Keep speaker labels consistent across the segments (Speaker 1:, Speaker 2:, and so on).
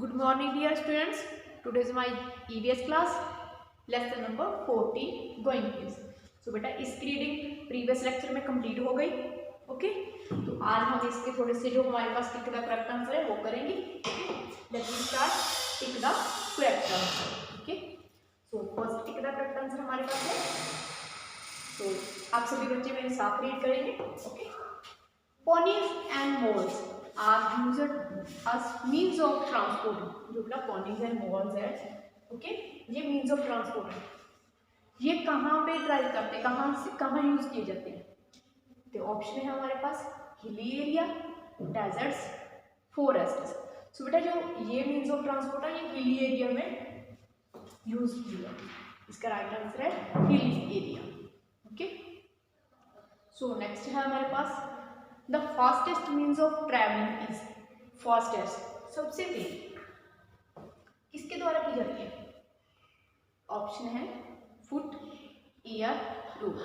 Speaker 1: Good morning dear students. Today is my EVS class. Lesson number 14 going please. So बेटा इसकी reading previous lecture में complete हो गई. Okay तो आज हम इसके थोड़े से जो हमारे पास टिक द करेक्ट आंसर है वो करेंगे. Let me start tick the correct answer. Okay so first tick the correct answer हमारे पास है. तो आप सभी बच्चे मेरे साथ रीड करेंगे. Okay ponies and moles are used as means of transport. जो बेटा ponies and moles है, ओके ये means of transport है. ये कहाँ पे ड्राइव करते हैं, कहाँ यूज किए जाते हैं? तो ऑप्शन है हमारे पास हिली एरिया, डेजर्ट्स, फॉरेस्ट. सो बेटा जो ये मीन्स ऑफ ट्रांसपोर्ट है ये हिली एरिया में यूज किया. इसका राइट आंसर है hilly area. Okay so next है हमारे पास the fastest means of travelling is. Fastest सबसे तेज किसके द्वारा की जाती है? ऑप्शन है फुट, एयर, रोड.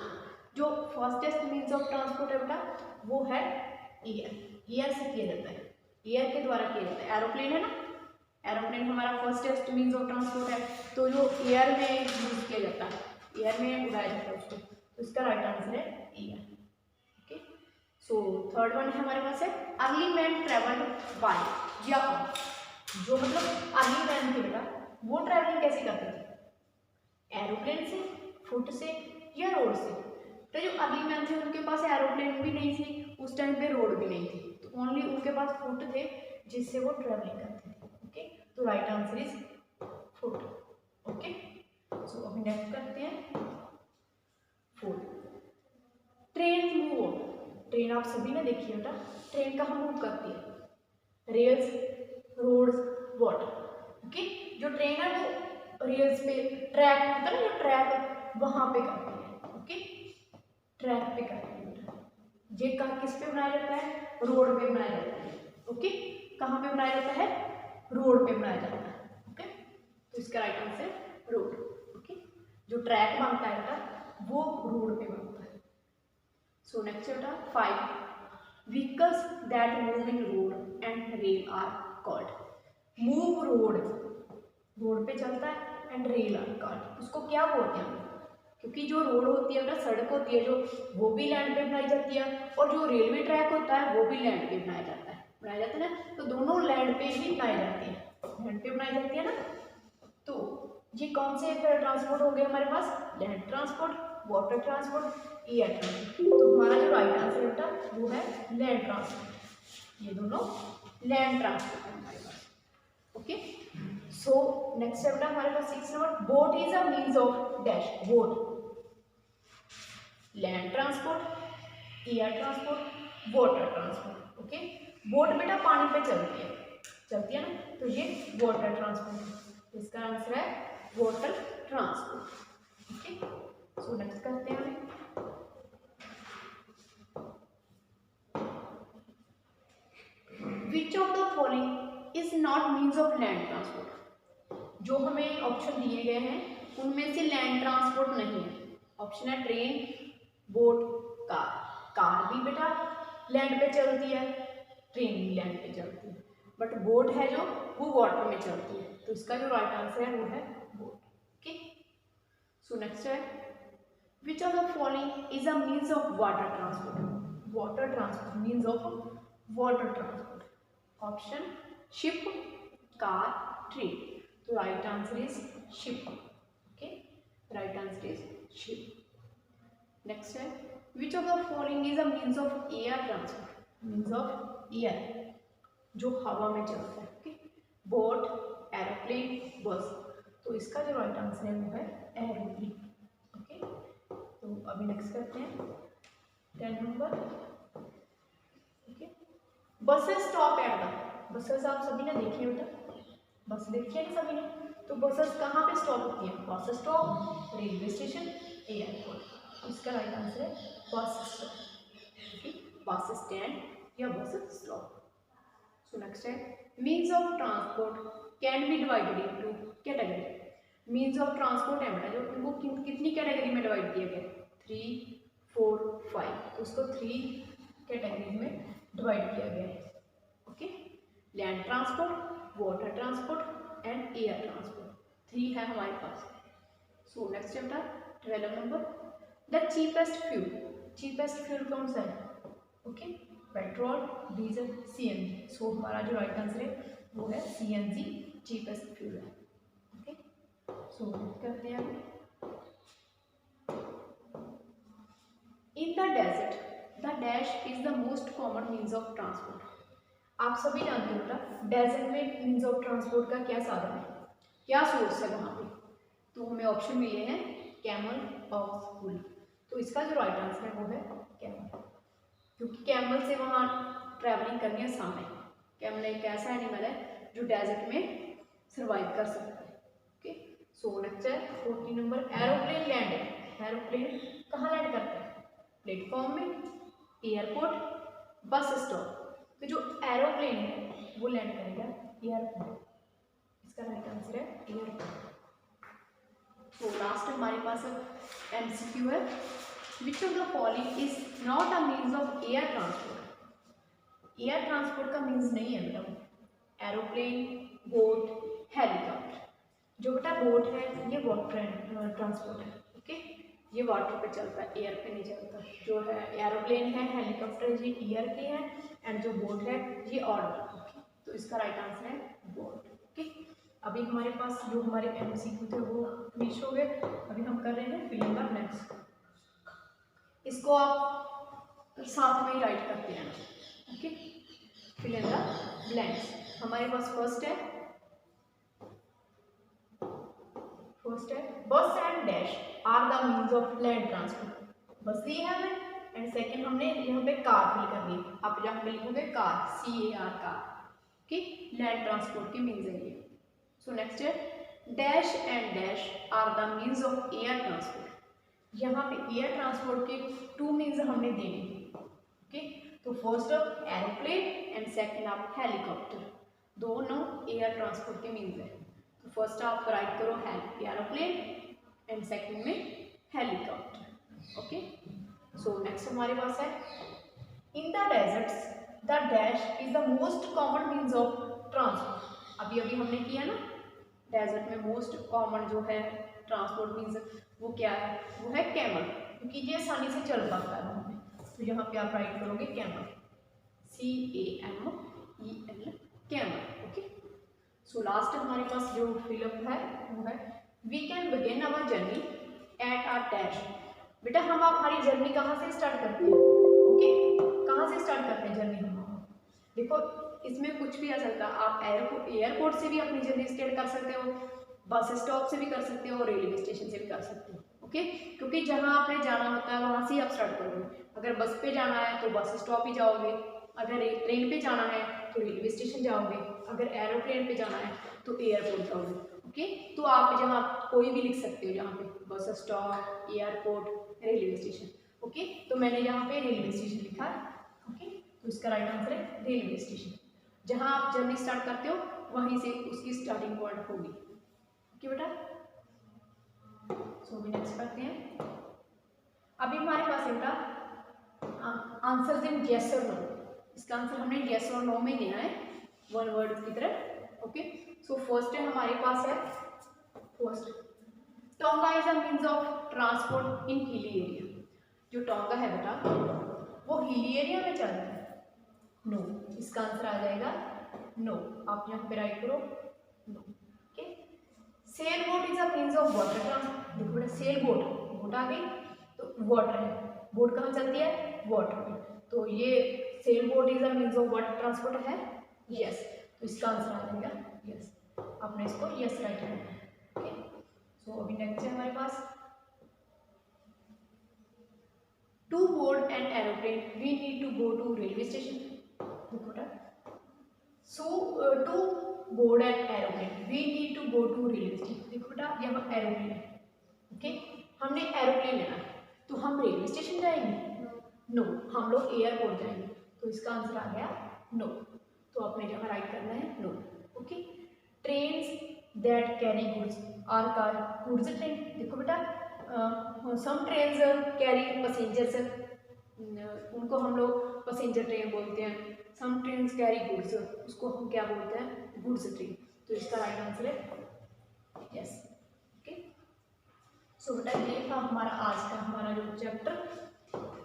Speaker 1: जो फास्टेस्ट मीन्स ऑफ ट्रांसपोर्ट है बेटा वो है एयर. एयर से किया जाता है, एयर के द्वारा किया जाता है. एरोप्लेन है ना, एरोप्लेन हमारा फास्टेस्ट मीन्स ऑफ ट्रांसपोर्ट है. तो जो एयर में यूज किया जाता है, एयर में उड़ाया जाता है उसको. तो इसका राइट आंसर है एयर. सो थर्ड वन है हमारे पास है अर्ली मैन ट्रेवल्ड बाय या जो मतलब अर्ली मैन थे बेटा वो ट्रैवलिंग कैसे करते थे? एरोप्लेन से, फुट से या रोड से? तो जो अर्ली मैन थे उनके पास एरोप्लेन भी नहीं थी उस टाइम पे, रोड भी नहीं थी. तो ओनली उनके पास फुट थे जिससे वो ट्रैवलिंग करते थे. ओके तो right answer is foot. Okay so अभी नेक्स्ट करते हैं फुट. Train move. ट्रेन आप सभी ने देखी है बेटा, ट्रेन कहाँ मूव करती है? Rails, roads, water. ओके जो ट्रेन है वो रेल्स पे, ट्रैक होता है ना जो ट्रैक वहां पे करती है. ओके ट्रैक पे करती है बेटा. ये कहाँ किस पे बनाया जाता है? रोड पे बनाया जाता है. ओके कहाँ पे बनाया जाता है? रोड पे बनाया जाता है. ओके तो इसका राइट आंसर रोड. ओके जो ट्रैक बनता है बेटा वो रोड पे बनता है. So next बेटा 5 vehicles that move in road and rail are called. move road, road पे चलता है एंड रेल आर कॉल्ड. उसको क्या बोलते हैं? क्योंकि जो रोड होती है बेटा सड़क होती है जो वो भी लैंड पे बनाई जाती है और जो रेलवे ट्रैक होता है वो भी लैंड पे बनाया जाता है ना. तो दोनों लैंड पे ही बनाई जाती है, लैंड पे बनाई जाती है ना. तो ये कौन से ट्रांसपोर्ट हो गए हमारे पास? Land transport, water transport, air transport. तो हमारा जो राइट आंसर है बेटा वो है लैंड ट्रांसपोर्ट. ये दोनों लैंड ट्रांसपोर्ट है हमारे पास. ओके सो नेक्स्ट है बेटा हमारे पास 6 number. Boat is a means of dash. Boat land transport, air transport, water transport. Okay boat बेटा पानी पे चलती है ना, तो ये वाटर ट्रांसपोर्ट. इसका आंसर है water transport. Okay so next करते हैं हम. Which of the following is not means of land transport. जो हमें ऑप्शन दिए गए हैं उनमें से लैंड ट्रांसपोर्ट नहीं है. ऑप्शन है ट्रेन, बोट, कार. कार भी बेटा लैंड पे चलती है, ट्रेन भी लैंड पे चलती है, बट बोट है जो वो वाटर में चलती है. तो इसका जो राइट आंसर है वो है बोट. ओके सो नेक्स्ट है which of the following is a means of water transport. water transport means of water transport. option ship, car, train. तो right answer is ship. okay right answer is ship. next है which of the following is a means of air transport. means of air जो हवा में चलता है. okay boat, aeroplane, बस. तो इसका जो राइट आंसर है वो है एरोप्लेन. तो अभी नेक्स्ट करते हैं 10 number. Okay buses stop at the. Buses आप सभी ने देखी है बेटा, बस देखी है सभी ने. तो बसेस कहाँ पे स्टॉप होती है? Bus stop, railway station, airport. इसका राइट आंसर है बस स्टॉप. बस स्टैंड या बस स्टॉप. सो नेक्स्ट है means of transport can be divided into category. Means of transport है बेटा जो उनको कितनी कैटेगरी में डिवाइड किया गया? 3, 4, 5. उसको 3 कैटेगरी में डिवाइड किया गया है. Okay land transport, water transport and air transport. 3 है हमारे पास। So next chapter 12 number, the cheapest fuel. Cheapest fuel कौन सा है? Okay, petrol, diesel, CNG. So हमारा जो राइट आंसर है वो है सीएनजी चीपेस्ट फ्यूल है। ओके, सो करते हैं अभी। In the desert the dash is the most common means of transport. आप सभी जानते हो बेटा डेजर्ट में मीन्स ऑफ ट्रांसपोर्ट का क्या साधन है, क्या सोर्स है वहाँ पे? तो हमें ऑप्शन मिले हैं कैमल और बुल। तो इसका जो राइट आंसर है वो है कैमल, क्योंकि कैमल से वहाँ ट्रैवलिंग करनी आसान है। कैमल एक ऐसा एनिमल है जो डेजर्ट में सर्वाइव कर सकता है। ओके, सो नेक्स्ट है 14 नंबर, एरोप्लेन लैंड। एरोप्लेन कहाँ लैंड करता है? प्लेटफॉर्म में, एयरपोर्ट, बस स्टॉप। तो जो एरोप्लेन है वो लैंड करेगा एयरपोर्ट। इसका राइट आंसर है एयरपोर्ट। तो लास्ट हमारे पास एमसीक्यू है, which of the following is not a means of air transport. Air transport का मीन्स नहीं है बेटा एरोप्लेन, बोट, हेलीकॉप्टर। जो बेटा बोट है ये वाटर ट्रांसपोर्ट है। ओके, ये वाटर पे चलता है, एयर पे नहीं चलता। जो है एरोप्लेन है, हेलीकॉप्टर ये एयर के हैं, एंड जो बोट है ये ऑर्डर। ओके, तो इसका राइट आंसर है बोट। ओके, अभी हमारे पास जो हमारे एमसीक्यू थे वो फिनिश हो गए। अभी हम कर रहे हैं फिल इन द ब्लैंक्स। इसको आप साथ में ही राइट करते हैं। Okay, fill in the blanks. हमारे पास फर्स्ट है bus and dash are the means of land transport. Bus ये है हमें, एंड सेकंड हमने यहाँ पे कार फिल कर दी। आप जहाँ पे लिखोगे car, CAR car. Okay, land transport की मीन्स है ये। सो नेक्स्ट है dash and dash are the means of air transport. यहाँ पे एयर ट्रांसपोर्ट के 2 मीन्स हमने दे दी। ओके, तो first of aeroplane and second of helicopter, दोनों एयर ट्रांसपोर्ट के मीन्स है। तो फर्स्ट आप राइट करो एरोप्लेन एंड सेकंड में हेलीकॉप्टर। ओके, सो नेक्स्ट हमारे पास है in the desserts the dash is the most common means of transport. अभी अभी हमने किया ना, डेजर्ट में मोस्ट कॉमन जो है ट्रांसपोर्ट मीन्स वो क्या है? वो है कैमल, क्योंकि ये आसानी से चल पाता है वहाँ पे। तो यहाँ पे आप राइट करोगे camel, CAMEL, camel. Okay, so last हमारे पास जो फिलअप है वो है we can begin our journey at are dash. बेटा हम हमारी जर्नी कहाँ से स्टार्ट करते हैं? ओके, कहाँ से स्टार्ट करते हैं जर्नी हम? देखो इसमें कुछ भी आ सकता है। आप एयरपोर्ट से भी अपनी जर्नी स्टार्ट कर सकते हो, बस स्टॉप से भी कर सकते हो, रेलवे स्टेशन से भी कर सकते हो। ओके, क्योंकि जहाँ आपने जाना होता है वहाँ से ही आप स्टार्ट करोगे। अगर बस पे जाना है तो बस स्टॉप ही जाओगे, अगर ट्रेन पे जाना है तो रेलवे स्टेशन जाओगे, अगर एरोप्लेन पे जाना है तो एयरपोर्ट जाओगे। ओके, तो आप जहाँ कोई भी लिख सकते हो, जहाँ पे bus stop, airport, railway station. Okay, तो मैंने यहाँ पे रेलवे स्टेशन लिखा है। ओके, तो इसका राइट आंसर है रेलवे स्टेशन। जहाँ आप जर्नी स्टार्ट करते हो वहीं से उसकी स्टार्टिंग पॉइंट होगी। ओके बेटा, सो भी नेक्स्ट करते हैं। अभी हमारे पास बेटा आंसर इन यस और नो। इसका आंसर हमने यस और नो में देना है, वन वर्ड की तरह। ओके, सो फर्स्ट है हमारे पास है first tonga is a means of transport in hilly area. जो टोंगा है बेटा वो हिली एरिया में चलता है। नो, इसका आंसर आ जाएगा नो। आप यहाँ पे राइट करो no. Okay, sail boat is a means of water transport. देखो बेटा सेल बोट आ गई तो वाटर है, बोट कहाँ चलती है? वाटर में। तो ये cell boat is a means of water transport है, यस। तो इसका आंसर आ जाएगा यस। आपने इसको यस राइट करना है। ओके, सो अभी नेक्स्ट है हमारे पास to board and aeroplane we need to go to railway station. देखो बेटा, so to board and aeroplane we need to go to railway station. देखो बेटा यहाँ एरोप्लेन है। ओके, हमने एरोप्लेन लेना है तो हम रेलवे स्टेशन जाएंगे? नो, हम लोग एयरपोर्ट जाएंगे। तो इसका आंसर आ गया नो। तो आपने जहाँ राइट करना है no. Okay, trains that carry goods are called goods train. देखो बेटा सम ट्रेन्स कैरी पैसेंजर्स, उनको हम लोग पैसेंजर ट्रेन बोलते हैं। सम ट्रेन्स कैरी गुड्स, उसको हम क्या बोलते हैं? गुड्स ट्री, तो इसका राइट आंसर है यस। ओके, सो बेटा ये था हमारा आज का हमारा जो चैप्टर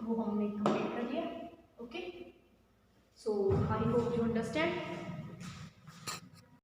Speaker 1: वो हमने कंप्लीट कर लिया। Okay, so I hope you understand.